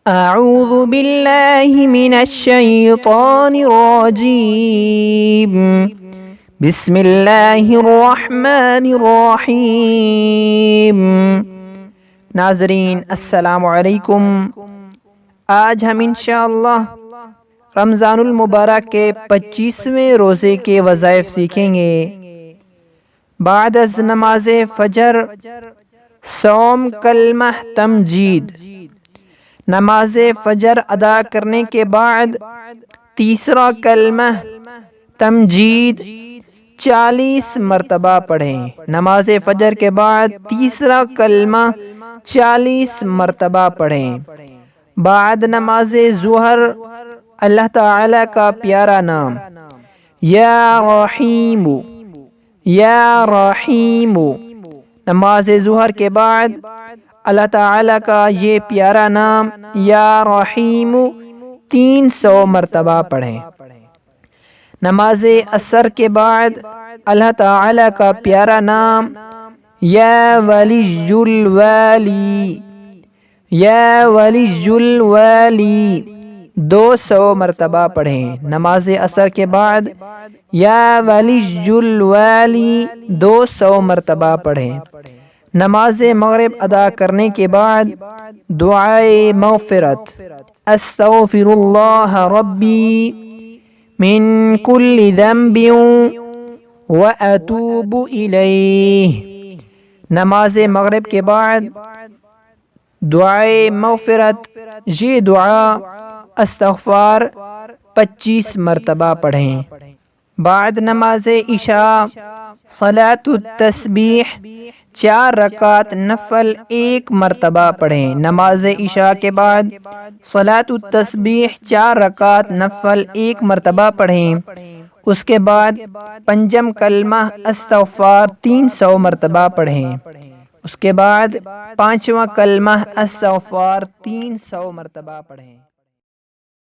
اعوذ باللہ من الشیطان الرجیم بسم اللہ الرحمن الرحیم۔ ناظرین السلام علیکم۔ آج ہم انشاءاللہ رمضان المبارک کے 25ویں روزے کے وظائف سیکھیں گے۔ بعد از نماز فجر صوم کلمہ تمجید۔ نماز فجر ادا کرنے کے بعد تیسرا کلمہ تمجید 40 مرتبہ پڑھیں۔ نماز فجر کے بعد تیسرا کلمہ 40 مرتبہ پڑھیں۔ بعد نماز ظہر اللہ تعالی کا پیارا نام یا رحیم یا رحیم۔ نماز ظہر کے بعد اللہ تعالی کا یہ پیارا نام یا رحیم 300 مرتبہ پڑھیں۔ نماز عصر کے بعد اللہ تعالی کا پیارا نام یا ولی الوالی یا ولی الوالی 200 مرتبہ پڑھیں۔ نماز عصر کے بعد یا ولی الوالی 200 مرتبہ پڑھیں۔ نماز مغرب ادا کرنے کے بعد دعائے مغفرت استغفر اللہ ربی من کل ذنب واتوب الیہ۔ نماز مغرب کے بعد دعائے مغفرت یہ دعا استغفار 25 مرتبہ پڑھیں۔ بعد نماز عشاء صلاۃ التسبیح 4 رکعت نفل 1 مرتبہ پڑھیں۔ نماز عشاء کے بعد صلاۃ التسبیح 4 رکعت نفل 1 مرتبہ پڑھیں۔ اس کے بعد پنجم کلمہ استغفار 300 مرتبہ پڑھیں۔ اس کے بعد 5واں کلمہ استغفار 300 مرتبہ پڑھیں۔